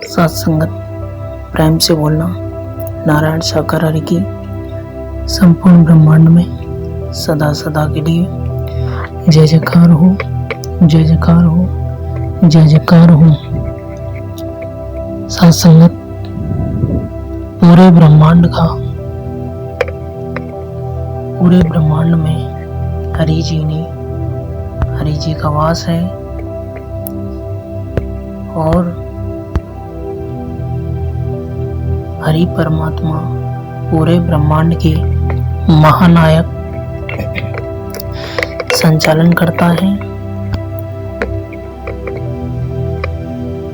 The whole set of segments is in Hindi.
साथ संगत प्रेम से बोलना। नारायण साकार हरि की संपूर्ण ब्रह्मांड में सदा सदा के लिए जय जयकार हो, जय जयकार हो, जय जयकार हो। साथ संगत पूरे ब्रह्मांड में हरि जी का वास है और हरि परमात्मा पूरे ब्रह्मांड के महानायक संचालन करता है।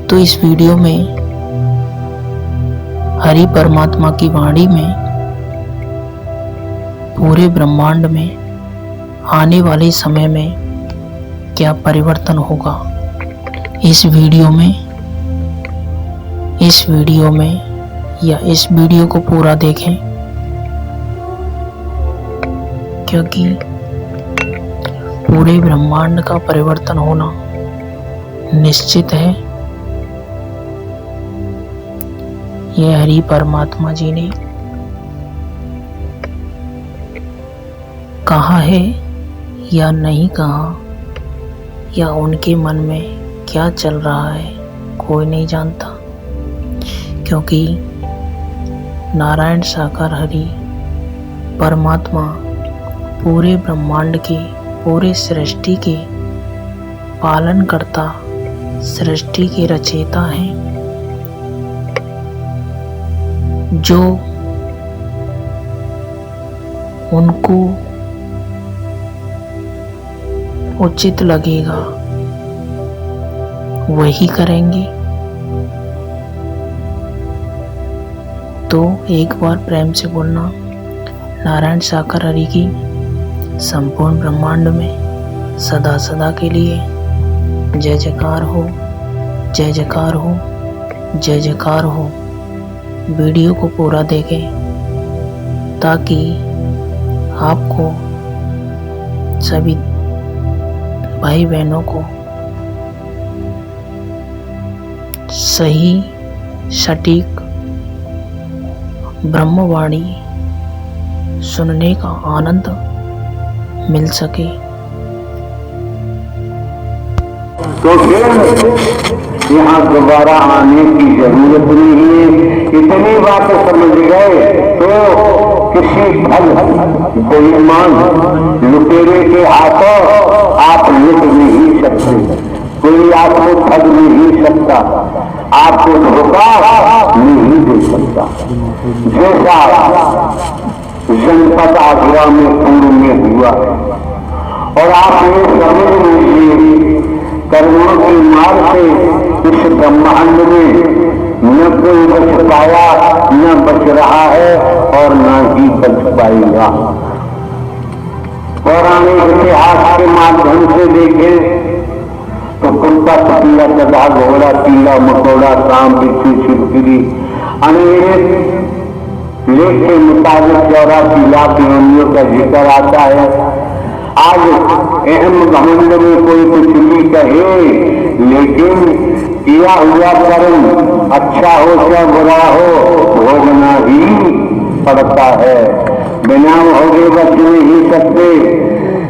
तो इस वीडियो में हरि परमात्मा की वाणी में पूरे ब्रह्मांड में आने वाले समय में क्या परिवर्तन होगा, इस वीडियो को पूरा देखें, क्योंकि पूरे ब्रह्मांड का परिवर्तन होना निश्चित है। यह हरि परमात्मा जी ने कहा है या नहीं कहा, या उनके मन में क्या चल रहा है, कोई नहीं जानता। क्योंकि नारायण साकार हरि परमात्मा पूरे ब्रह्मांड के, पूरे सृष्टि के पालनकर्ता, सृष्टि के रचयिता हैं, जो उनको उचित लगेगा वही करेंगे। तो एक बार प्रेम से बोलना। नारायण साकार हरि की संपूर्ण ब्रह्मांड में सदा सदा के लिए जय जयकार हो, जय जयकार हो, जय जयकार हो। वीडियो को पूरा देखें ताकि आपको, सभी भाई बहनों को सही सटीक ब्रह्मवाणी सुनने का आनंद मिल सके। तो फिर यहाँ दोबारा आने की जरूरत नहीं है। इतनी बात समझ गए तो किसी बेईमान लुटेरे के हाथों आप लुट नहीं सकते, कोई आपको ठग नहीं सकता, आपको धोखा नहीं दे सकता। जैसा जनपद आगरा में पूर्व में हुआ है, और आप ये समझ लीजिए कर्मों के मार से इस ब्रह्मांड में न कोई बच पाया, न बच रहा है और न ही बच पाएगा। पौराणिक इतिहास के माध्यम से देखें तो कुत्ता, पतिया, गधा, घोड़ा, कीड़ा, मकोड़ा, सांप, बिच्छू, छिपकली, अनेक लेख के मुताबिक 84 लाख योनियों का जिक्र आता है। आज अहम घमंड में कोई कुछ भी कहे, लेकिन किया हुआ कर्म अच्छा हो या बुरा हो, भोगना ही पड़ता है। बिना भोगे बच नहीं सकते।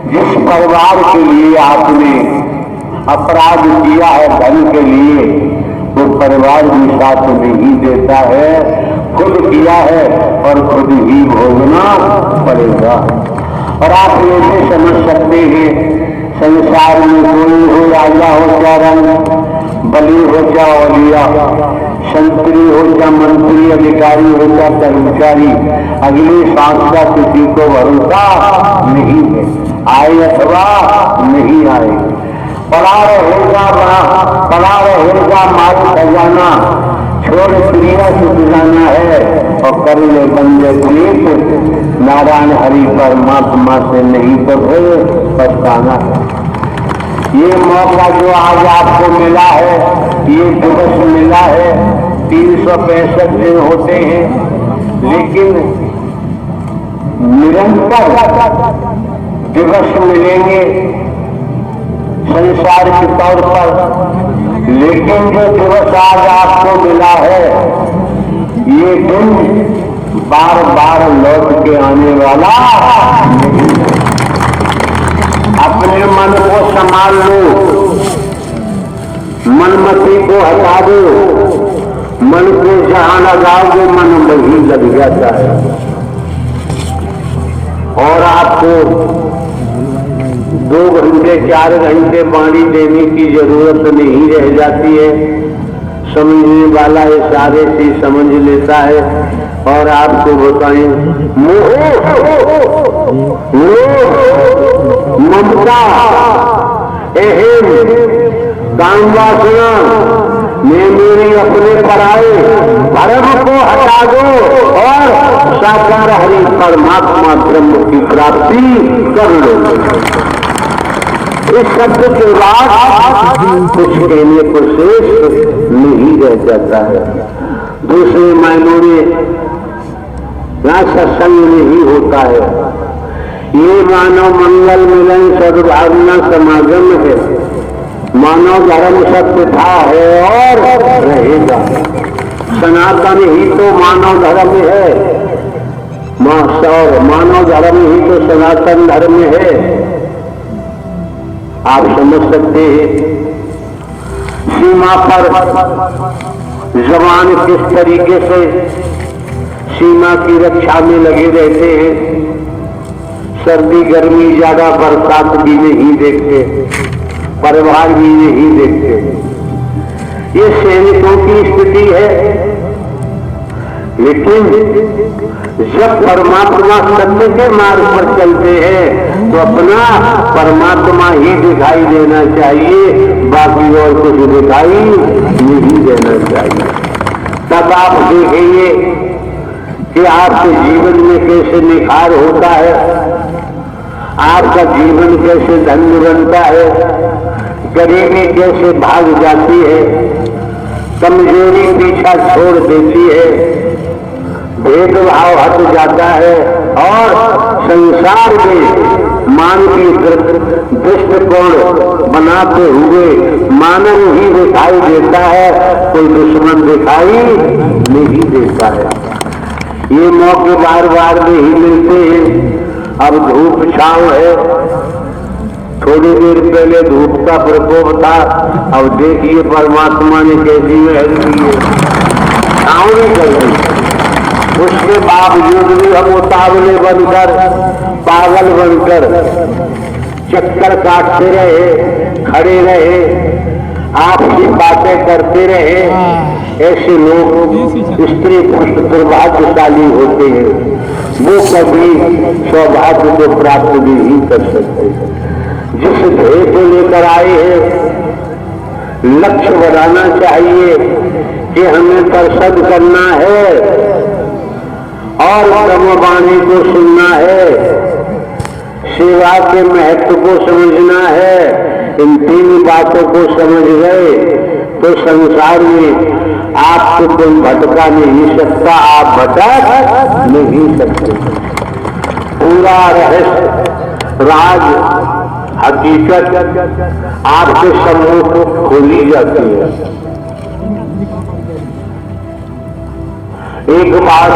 जिस परिवार के लिए आपने अपराध किया है धन के लिए, वो परिवार भी साथ नहीं देता है। खुद किया है और खुद ही भोगना पड़ेगा। और आप ये भी समझ सकते हैं, संसार में कोई हो, राजा हो या रंग, बली हो या औलिया, संतरी हो या मंत्री, अधिकारी हो या कर्मचारी, अगली सांस का किसी को भरोसा नहीं है, आए अथवा नहीं आए। पड़ा रहेगा माल खजाना, छोड़ क्रिया छुट जाना है और कर ले बंदे प्रीत। नारायण हरि परमात्मा से नहीं तो फिर पछताना है। ये मौका जो आज आपको मिला है, ये दिवस मिला है, 365 दिन होते हैं, लेकिन निरंतर दिवस मिलेंगे संसार के तौर पर। लेकिन जो दिवस आज आपको मिला है, ये दिन बार बार लौट के आने वाला नहीं। अपने मन को संभाल लो, मनमती को हटा दो, मन को जहां लगाओगे मन वही लग जाता है और आपको 2 घंटे 4 घंटे पानी देने की जरूरत नहीं रह जाती है। समझने वाला इशारे से समझ लेता है और आपको बताएं मोह, ममता, अहम, काम वासना में मेरी अपने पर आए भरम को हटा दो और साकार हरि परमात्मा ब्रह्म की प्राप्ति कर लो। इस शब्द के बाद कुछ कहने को शेष नहीं रह जाता है। दूसरे मायनों में यहाँ सत्संग नहीं होता है, ये मानव मंगल मिलन सद्भावना समागम है। मानव धर्म सत्य था, है और रहेगा। सनातन ही तो मानव धर्म है, मानव धर्म ही तो सनातन धर्म है। आप समझ सकते हैं सीमा पर जवान किस तरीके से सीमा की रक्षा में लगे रहते हैं। सर्दी गर्मी ज्यादा बरसात भी नहीं देखते, परिवार भी नहीं देखते। ये सैनिकों की स्थिति है। लेकिन जब परमात्मा सत्य के मार्ग पर चलते हैं तो अपना परमात्मा ही दिखाई देना चाहिए, बाकी और कुछ दिखाई नहीं देना चाहिए। तब आप देखेंगे कि आपके जीवन में कैसे निखार होता है, आपका जीवन कैसे धन्य बनता है, गरीबी कैसे भाग जाती है, कमजोरी पीछा छोड़ देती है, भेदभाव हट जाता है और संसार में मानवीय दृष्टिकोण बनाते हुए मानव ही दिखाई देता है, कोई दुश्मन दिखाई नहीं देता है। ये मौके बार बार नहीं मिलते हैं। अब धूप छांव है, थोड़ी देर पहले धूप का प्रकोप था, अब देखिए परमात्मा ने कैसी महल की है, छांव नहीं कर दी। उसके बावजूद भी हम उतावले बनकर, पागल बनकर चक्कर काटते रहे, खड़े रहे, आपकी बातें करते रहे। ऐसे लोग स्त्री पुरुष दुर्भाग्यशाली होते हैं, वो कभी सौभाग्य को प्राप्त नहीं कर सकते। जिस ध्येय को लेकर आए हैं, लक्ष्य बनाना चाहिए कि हमें दर्शन करना है और ब्रह्मवाणी को सुनना है, सेवा के महत्व को समझना है। इन 3 बातों को समझ गए तो संसार में आपको कोई भटका नहीं सकता, आप भटक नहीं सकते। पूरा रहस्य, राज, हकीकत आपके सम्मुख खोली जाती है। एक बार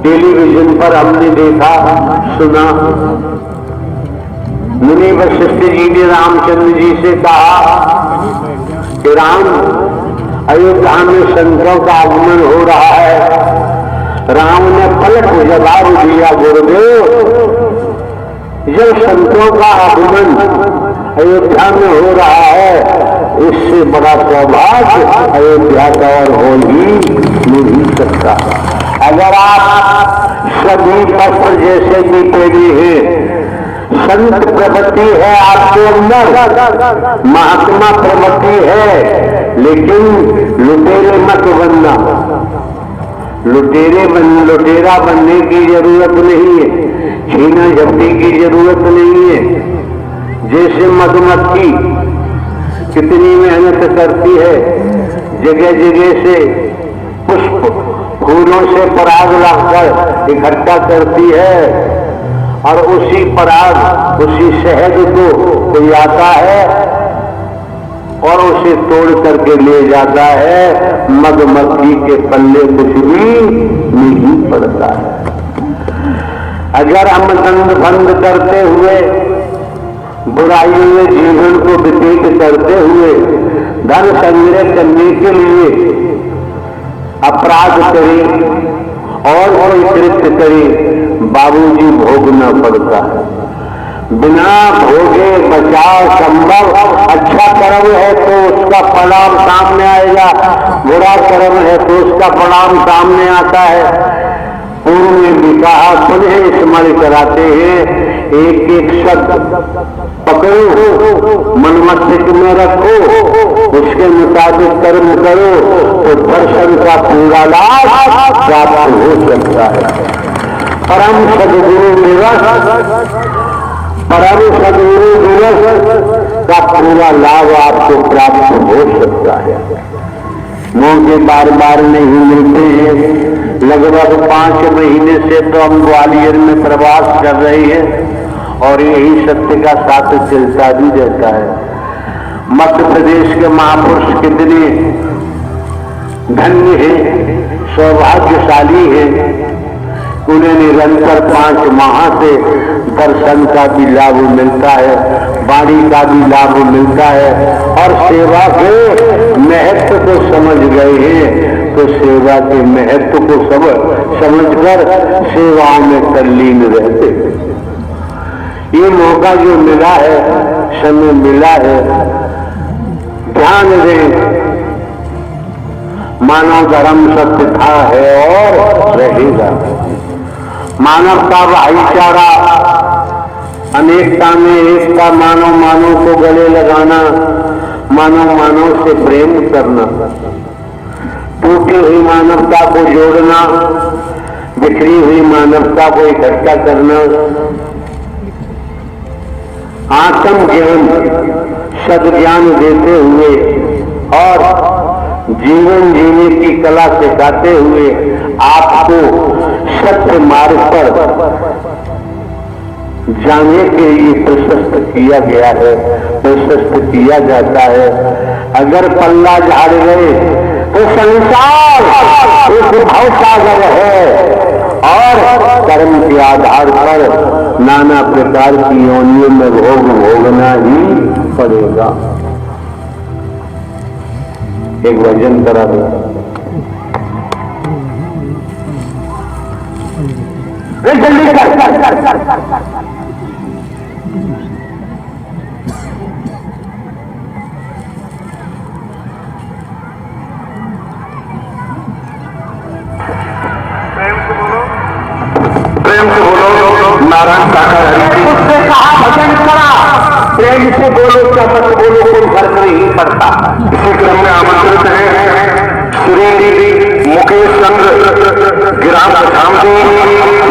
टेलीविजन पर हमने देखा, सुना, मुनि वशिष्ठ जी ने रामचंद्र जी से कहा कि राम, अयोध्या में संतों का आगमन हो रहा है। राम ने पलट जवाब दिया, गुरुदेव, जब संतों का आगमन अयोध्या में हो रहा है, इससे बड़ा सौभाग्य अयोध्या का और हो ही नहीं सकता। अगर आप सभी पत्र जैसे कि पहले हैं, संत प्रवृत्ति है आपके अंदर, महात्मा प्रवृत्ति है, लेकिन लुटेरे मत बनना। लुटेरा बनने की जरूरत नहीं है, छीना झपटी की जरूरत नहीं है। जैसे मधुमक्खी कितनी मेहनत करती है, जगह जगह से पुष्प फूलों से पराग लाकर इकट्ठा करती है और उसी पराग, उसी शहद को कोई आता है और उसे तोड़ करके ले जाता है, मधुमक्खी के पल्ले कुछ भी नहीं पड़ता है। अगर हम दंड बंद करते हुए, बुराई में जीवन को व्यतीत करते हुए धन संग्रह करने के लिए अपराध करें और कोई कृत्य करें, बाबूजी भोगना पड़ता है। बिना भोगे बचाव संभव। अच्छा कर्म है तो उसका परिणाम सामने आएगा, बुरा कर्म है तो उसका परिणाम सामने आता है। पूर्व में भी कहा, पुनः स्मरण कराते हैं, एक एक शब्द पकड़ो, मन मस्तिष्क में रखो, उसके मुताबिक कर्म करो तो दर्शन का पूरा लाभ प्राप्त हो सकता है। परम सद्गुरु दिवस, परम सद्गुरु दिवस का पूरा लाभ आपको प्राप्त हो सकता है। मौके बार बार नहीं मिलते हैं। लगभग 5 महीने से तो हम ग्वालियर में प्रवास कर रहे हैं और यही सत्य का साथ चलता भी रहता है। मध्य प्रदेश के महापुरुष कितने धन्य हैं, सौभाग्यशाली हैं। उन्हें निरंतर 5 माह से दर्शन का भी लाभ मिलता है, वाणी का भी लाभ मिलता है और सेवा के महत्व को समझ गए हैं, तो सेवा के महत्व को समझकर सेवाओं में तल्लीन रहते। ये मौका जो मिला है, समय मिला है, ध्यान दें। मानव धर्म सत्य था, है और रहेगा। मानवता, भाईचारा, अनेकता में एकता, मानव मानव को गले लगाना, मानव मानव से प्रेम करना, टूटी हुई मानवता को जोड़ना, बिखरी हुई मानवता को इकट्ठा करना, आत्म ज्ञान, सद्ज्ञान देते हुए और जीवन जीने की कला सिखाते हुए आपको सत्य मार्ग पर जाने के लिए प्रशस्त किया गया है, प्रशस्त किया जाता है। अगर पल्ला झाड़ गए तो संसार एक भवसागर है और कर्म के आधार पर नाना प्रकार की योनियों में भोग भोगना ही पड़ेगा। एक भजन करा दो। जल्दी कर। प्रेम से बोलो नारायण सागर हरि। उससे कहा भजन करा, प्रेम से बोलो क्या मत बोलो, कोई फर्क नहीं पड़ता। इसी क्रम में आमंत्रित है श्री मुकेश चंद्र गिराम धामजी,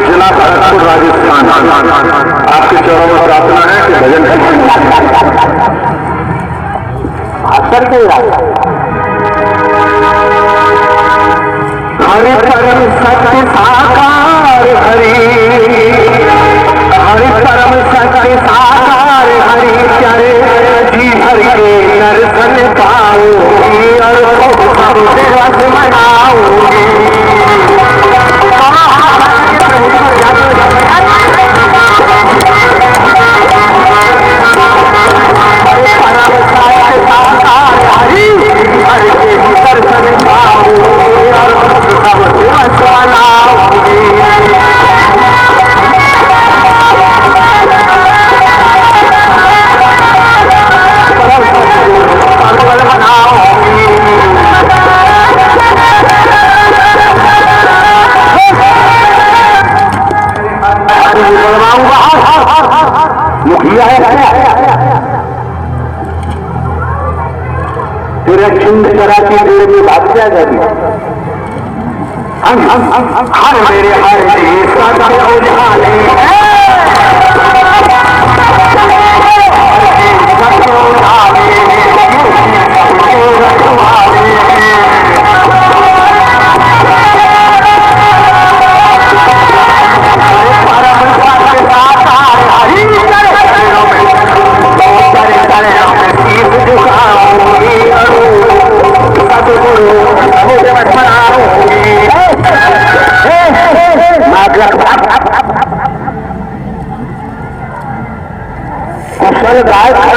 जिला भरतपुर, राजस्थान। आपके चरणों में प्रार्थना है कि भजन असर के हरि परम सत्य साकार हरि, हरि परम सत्य साकार हरि, प्यारे जी हरि के दर्शन पाऊंगी और सब दिवस मनाऊंगी। मुखिया है तेरा चिंद करा की देर में भाग जाएगा भी। हर मेरे हर झुकाऊंगी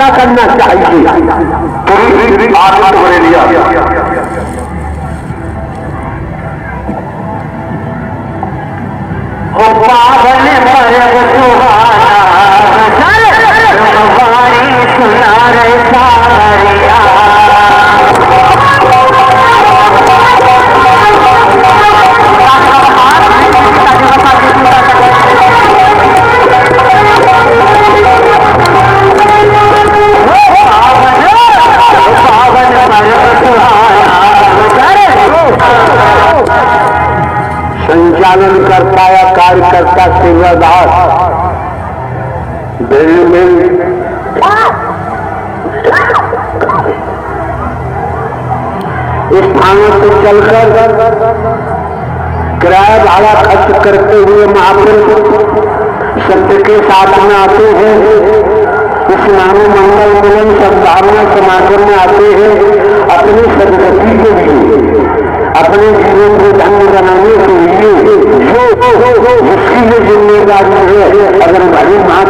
क्या करना चाहिए? पूरी आनंद भरे लिया सुना रे सारिया संचालन करता या कार्यकर्ता सेवादार दिल्ली में स्थानों से चलकर किराया भाड़ा खर्च करते हुए महापुरुष सत्य के साथ में आते हैं, इस नामो मंगल मिलन सद्भावना समागम में आते हैं अपनी सदगति के लिए, अपने जीवन को धन्य बनाने के लिए जो जिसकी ये जिम्मेदारी है। अगर भरी माँ